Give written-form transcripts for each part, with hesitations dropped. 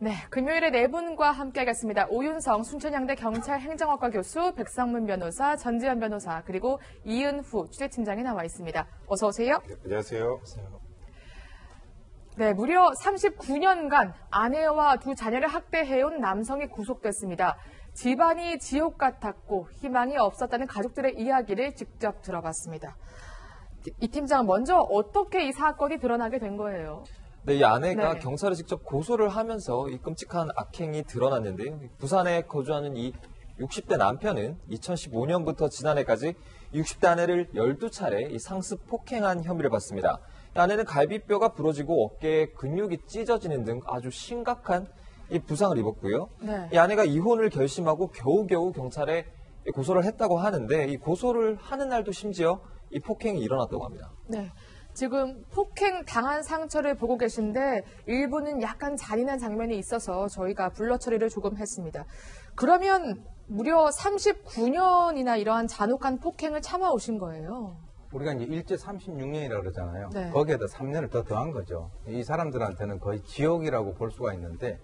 네, 금요일에 네 분과 함께하겠습니다. 오윤성 순천향대 경찰행정학과 교수, 백상문 변호사, 전지현 변호사, 그리고 이은후 취재팀장이 나와 있습니다. 어서 오세요. 네, 안녕하세요. 네, 무려 39년간 아내와 두 자녀를 학대해온 남성이 구속됐습니다. 집안이 지옥 같았고 희망이 없었다는 가족들의 이야기를 직접 들어봤습니다. 이 팀장은 먼저 어떻게 이 사건이 드러나게 된 거예요? 네, 이 아내가 경찰에 직접 고소를 하면서 이 끔찍한 악행이 드러났는데요. 부산에 거주하는 이 60대 남편은 2015년부터 지난해까지 60대 아내를 12차례 이 상습 폭행한 혐의를 받습니다. 이 아내는 갈비뼈가 부러지고 어깨에 근육이 찢어지는 등 아주 심각한 이 부상을 입었고요. 네. 이 아내가 이혼을 결심하고 겨우겨우 경찰에 고소를 했다고 하는데 이 고소를 하는 날도 심지어 이 폭행이 일어났다고 합니다. 네. 지금 폭행 당한 상처를 보고 계신데 일부는 약간 잔인한 장면이 있어서 저희가 블러 처리를 조금 했습니다. 그러면 무려 39년이나 이러한 잔혹한 폭행을 참아오신 거예요? 우리가 이제 일제 36년이라고 그러잖아요. 네. 거기에다 3년을 더 더한 거죠. 이 사람들한테는 거의 지옥이라고 볼 수가 있는데,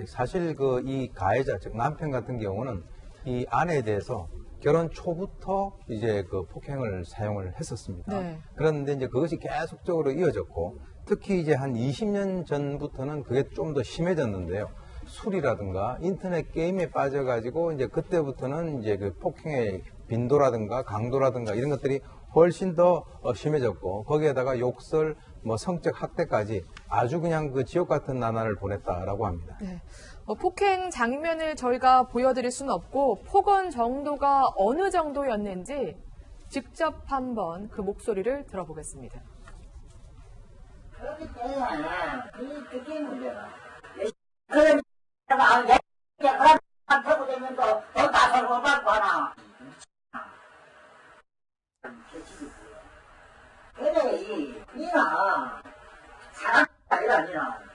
사실 이 가해자, 즉 남편 같은 경우는 이 아내에 대해서 결혼 초부터 이제 그 폭행을 사용을 했었습니다. 네. 그런데 이제 그것이 계속적으로 이어졌고, 특히 이제 한 20년 전부터는 그게 좀 더 심해졌는데요. 술이라든가 인터넷 게임에 빠져가지고 이제 그때부터는 이제 그 폭행의 빈도라든가 강도라든가 이런 것들이 훨씬 더 심해졌고, 거기에다가 욕설, 성적 학대까지 아주 그냥 그 지옥 같은 나날을 보냈다라고 합니다. 네. 폭행 장면을 저희가 보여드릴 수는 없고 폭언 정도가 어느 정도였는지 직접 한번 그 목소리를 들어보겠습니다. 그렇기 때문에 그게 문제다. 그런 내가 그런 보고 되면 또 나서고 받고 하나. 그래 니나 사람이 아니라.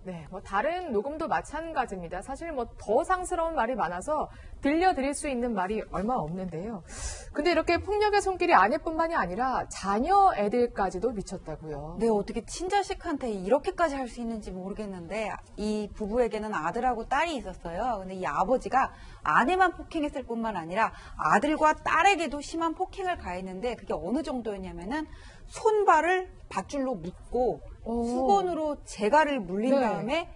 네, 다른 녹음도 마찬가지입니다. 사실 더 상스러운 말이 많아서 들려드릴 수 있는 말이 얼마 없는데요. 근데 이렇게 폭력의 손길이 아내뿐만이 아니라 자녀 애들까지도 미쳤다고요. 네, 어떻게 친자식한테 이렇게까지 할 수 있는지 모르겠는데 이 부부에게는 아들하고 딸이 있었어요. 근데 이 아버지가 아내만 폭행했을 뿐만 아니라 아들과 딸에게도 심한 폭행을 가했는데 그게 어느 정도였냐면은 손발을 밧줄로 묶고 수건으로 재갈을 물린 네. 다음에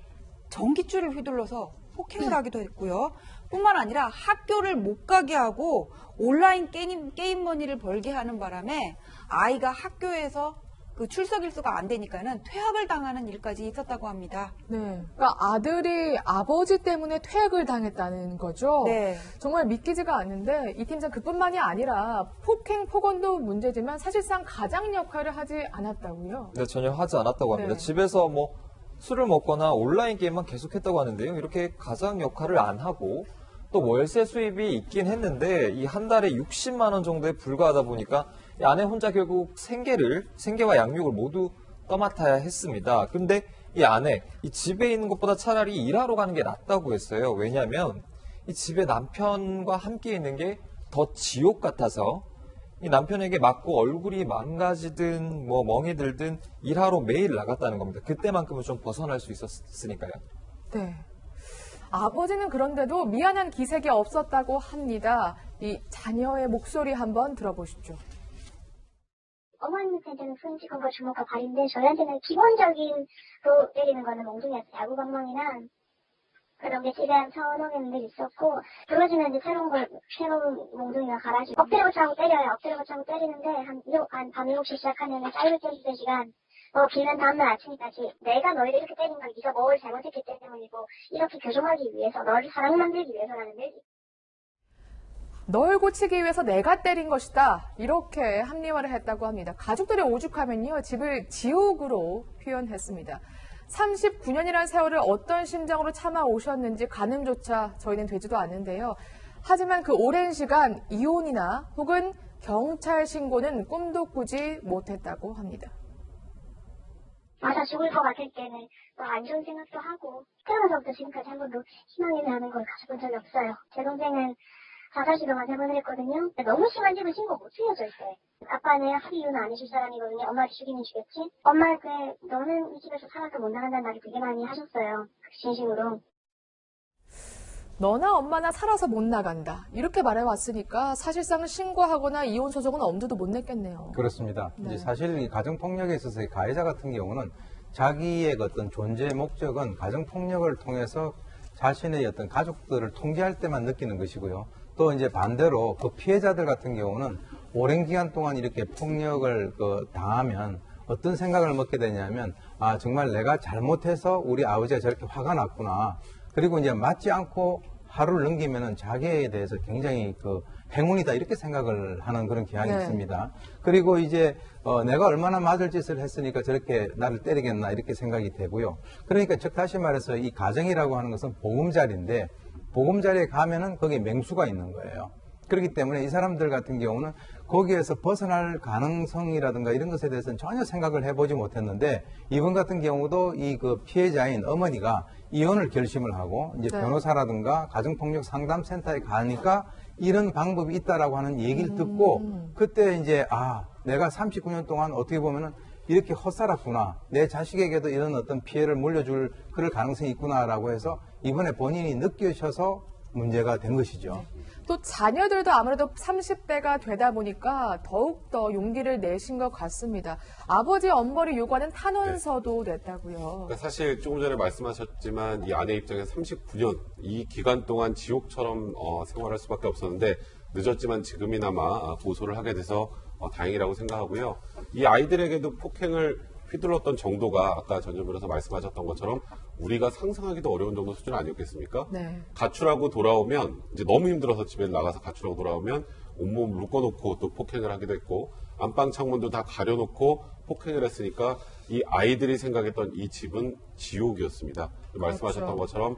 전깃줄을 휘둘러서 폭행을 하기도 했고요. 뿐만 아니라 학교를 못 가게 하고 온라인 게임 머니를 벌게 하는 바람에 아이가 학교에서 그 출석 일수가 안 되니까는 퇴학을 당하는 일까지 있었다고 합니다. 네, 그러니까 아들이 아버지 때문에 퇴학을 당했다는 거죠. 네. 정말 믿기지가 않는데 이 팀장 그뿐만이 아니라 폭행, 폭언도 문제지만 사실상 가장 역할을 하지 않았다고요. 네, 전혀 하지 않았다고 합니다. 네. 집에서 술을 먹거나 온라인 게임만 계속했다고 하는데요. 이렇게 가장 역할을 안 하고 또 월세 수입이 있긴 했는데 이 한 달에 60만 원 정도에 불과하다 보니까 이 아내 혼자 결국 생계와 양육을 모두 떠맡아야 했습니다. 근데 이 아내, 이 집에 있는 것보다 차라리 일하러 가는 게 낫다고 했어요. 왜냐하면 이 집에 남편과 함께 있는 게 더 지옥 같아서 이 남편에게 맞고 얼굴이 망가지든 멍이 들든 일하러 매일 나갔다는 겁니다. 그때만큼은 좀 벗어날 수 있었으니까요. 네. 아버지는 그런데도 미안한 기색이 없었다고 합니다. 이 자녀의 목소리 한번 들어보십시오. 어머님한테는 손짓과 주먹과 발인데 저희한테는 기본적인 때리는 거는 몽둥이였어요. 야구 방망이나 그런 게 집에 한 1,000원 있었고 부러지면 이제 새로운 몽둥이가 갈아지고 엎드려 차고 때려요. 엎드려 차고 때리는데 한 밤 7시 시작하면 짧을 때 2시간 길면 다음날 아침까지 내가 너희를 이렇게 때린 건 네가 뭘 잘못했기 때문이고 이렇게 교정하기 위해서 너를 사랑 만들기 위해서라는 데 널 고치기 위해서 내가 때린 것이다. 이렇게 합리화를 했다고 합니다. 가족들이 오죽하면요. 집을 지옥으로 표현했습니다. 39년이라는 세월을 어떤 심정으로 참아오셨는지 가늠조차 저희는 되지도 않는데요. 하지만 그 오랜 시간 이혼이나 혹은 경찰 신고는 꿈도 꾸지 못했다고 합니다. 맞아 죽을 것 같을 때는 안 좋은 생각도 하고 태어나서부터 지금까지 한 번도 희망이라는 걸 가져본 적이 없어요. 제 동생은 자살 시도만 3번을 했거든요. 너무 심한 집을 신고 못 해요, 절대. 아빠는 합의 이유는 안 해줄 사람이거든요. 엄마를 죽이면 죽였지. 엄마한테 너는 이 집에서 살아서 못 나간다는 말을 되게 많이 하셨어요. 진심으로. 너나 엄마나 살아서 못 나간다. 이렇게 말해왔으니까 사실상 신고하거나 이혼 소송은 엄두도 못 냈겠네요. 그렇습니다. 네. 이제 사실 이 가정폭력에 있어서의 가해자 같은 경우는 자기의 어떤 존재 목적은 가정폭력을 통해서 자신의 어떤 가족들을 통제할 때만 느끼는 것이고요. 또 이제 반대로 그 피해자들 같은 경우는 오랜 기간 동안 이렇게 폭력을 당하면 어떤 생각을 먹게 되냐면, 아, 정말 내가 잘못해서 우리 아버지가 저렇게 화가 났구나. 그리고 이제 맞지 않고 하루를 넘기면은 자기에 대해서 굉장히 행운이다 이렇게 생각을 하는 그런 경향이 네. 있습니다. 그리고 이제 내가 얼마나 맞을 짓을 했으니까 저렇게 나를 때리겠나 이렇게 생각이 되고요. 그러니까 즉 다시 말해서 이 가정이라고 하는 것은 보금자리인데 보금자리에 가면은 거기에 맹수가 있는 거예요. 그렇기 때문에 이 사람들 같은 경우는 거기에서 벗어날 가능성이라든가 이런 것에 대해서는 전혀 생각을 해보지 못했는데 이번 같은 경우도 이 피해자인 어머니가 이혼을 결심을 하고 이제 네. 변호사라든가 가정폭력 상담센터에 가니까 이런 방법이 있다라고 하는 얘기를 듣고 그때 이제 내가 39년 동안 어떻게 보면은 이렇게 헛살았구나. 내 자식에게도 이런 어떤 피해를 물려줄 그럴 가능성이 있구나라고 해서 이번에 본인이 느끼셔서 문제가 된 것이죠. 또 자녀들도 아무래도 30대가 되다 보니까 더욱더 용기를 내신 것 같습니다. 아버지 엄벌이 요구하는 탄원서도 냈다고요. 그러니까 사실 조금 전에 말씀하셨지만 이 아내 입장에서 39년 이 기간 동안 지옥처럼 생활할 수밖에 없었는데 늦었지만 지금이나마 고소를 하게 돼서 다행이라고 생각하고요. 이 아이들에게도 폭행을 휘둘렀던 정도가 아까 전 변호사 말씀하셨던 것처럼 우리가 상상하기도 어려운 정도 수준 아니었겠습니까? 네. 가출하고 돌아오면 이제 너무 힘들어서 집에 나가서 가출하고 돌아오면 온몸 묶어놓고 또 폭행을 하기도 했고 안방 창문도 다 가려놓고 폭행을 했으니까 이 아이들이 생각했던 이 집은 지옥이었습니다. 말씀하셨던 것처럼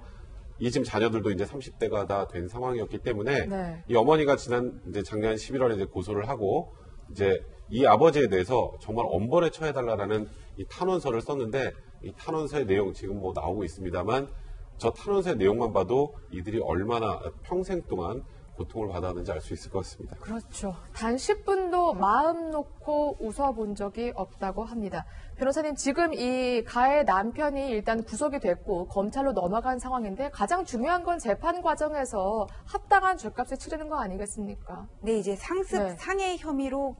이 집 자녀들도 이제 30대가 다 된 상황이었기 때문에 네. 이 어머니가 이제 작년 11월에 이제 고소를 하고 이제 이 아버지에 대해서 정말 엄벌에 처해달라라는 이 탄원서를 썼는데 이 탄원서의 내용 지금 뭐 나오고 있습니다만 저 탄원서의 내용만 봐도 이들이 얼마나 평생 동안 고통을 받았는지 알 수 있을 것 같습니다. 그렇죠. 단 10분도 마음 놓고 웃어본 적이 없다고 합니다. 변호사님, 지금 이 가해 남편이 일단 구속이 됐고 검찰로 넘어간 상황인데 가장 중요한 건 재판 과정에서 합당한 죗값을 치르는 거 아니겠습니까? 네, 이제 상습 네. 상해 혐의로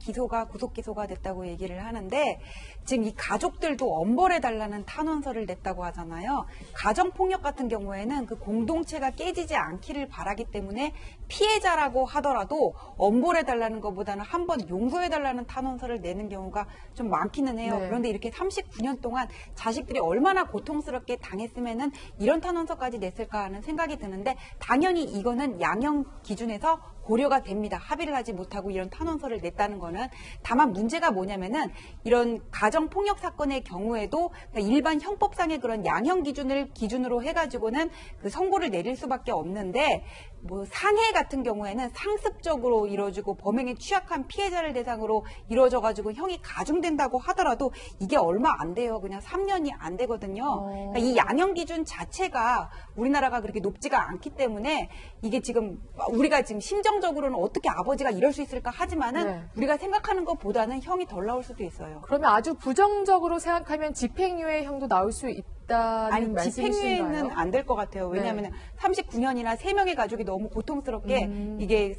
구속 기소가 됐다고 얘기를 하는데 지금 이 가족들도 엄벌해달라는 탄원서를 냈다고 하잖아요. 가정폭력 같은 경우에는 그 공동체가 깨지지 않기를 바라기 때문에 피해자라고 하더라도 엄벌해달라는 것보다는 한번 용서해달라는 탄원서를 내는 경우가 좀 많기는 해요. 네. 그런데 이렇게 39년 동안 자식들이 얼마나 고통스럽게 당했으면은 이런 탄원서까지 냈을까 하는 생각이 드는데 당연히 이거는 양형 기준에서 고려가 됩니다. 합의를 하지 못하고 이런 탄원서를 냈다는 거는. 다만 문제가 뭐냐면은 이런 가정폭력 사건의 경우에도 일반 형법상의 그런 양형 기준으로 해가지고는 그 선고를 내릴 수밖에 없는데 뭐 상해 같은 경우에는 상습적으로 이루어지고 범행에 취약한 피해자를 대상으로 이루어져가지고 형이 가중된다고 하더라도 이게 얼마 안 돼요. 그냥 3년이 안 되거든요. 그러니까 이 양형 기준 자체가 우리나라가 그렇게 높지가 않기 때문에 이게 지금 우리가 지금 심정적으로는 어떻게 아버지가 이럴 수 있을까 하지만은 네. 우리가 생각하는 것보다는 형이 덜 나올 수도 있어요. 그러면 아주 부정적으로 생각하면 집행유예 형도 나올 수 있다는 아니, 말씀이신가요? 집행유예는 안 될 것 같아요. 왜냐하면 39년이나 3명의 가족이 너무 고통스럽게 이게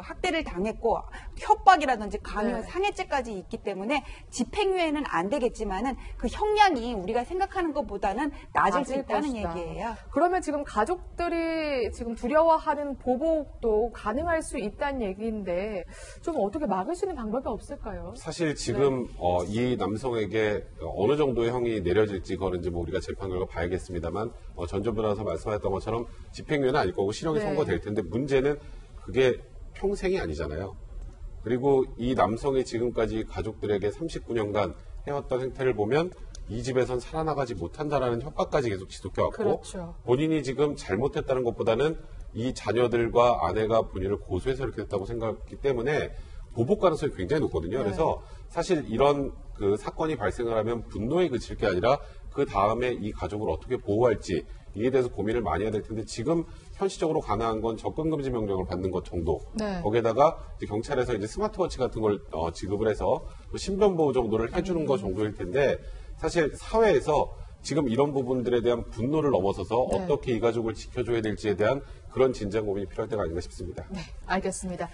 학대를 당했고 협박이라든지 강요, 네. 상해죄까지 있기 때문에 집행유예는 안 되겠지만은 그 형량이 우리가 생각하는 것보다는 낮을 수 있다는 것이다. 얘기예요. 그러면 지금 가족들이 지금 두려워하는 보복도 가능할 수 있다는 얘기인데 좀 어떻게 막을 수 있는 방법이 없을까요? 사실 지금 이 남성에게 어느 정도의 형이 내려질지 그거는 이제 뭐 우리가 재판 결과 봐야겠습니다만 전조 변호사 말씀하셨던 것처럼 집행유예는 아닐 거고 실형이 네. 선고될 텐데 문제는 그게 평생이 아니잖아요. 그리고 이 남성이 지금까지 가족들에게 39년간 해왔던 행태를 보면 이 집에선 살아나가지 못한다라는 협박까지 계속 지속해왔고 그렇죠. 본인이 지금 잘못했다는 것보다는 이 자녀들과 아내가 본인을 고소해서 이렇게 됐다고 생각했기 때문에 보복 가능성이 굉장히 높거든요. 그래서 사실 이런 그 사건이 발생을 하면 분노에 그칠 게 아니라 그 다음에 이 가족을 어떻게 보호할지 이에 대해서 고민을 많이 해야 될 텐데 지금 현실적으로 가능한 건 접근 금지 명령을 받는 것 정도. 네. 거기에다가 이제 경찰에서 이제 스마트워치 같은 걸 지급을 해서 신변 보호 정도를 해주는 것 정도일 텐데 사실 사회에서 지금 이런 부분들에 대한 분노를 넘어서서 네. 어떻게 이 가족을 지켜줘야 될지에 대한 그런 진지한 고민이 필요할 때가 아닌가 싶습니다. 네, 알겠습니다.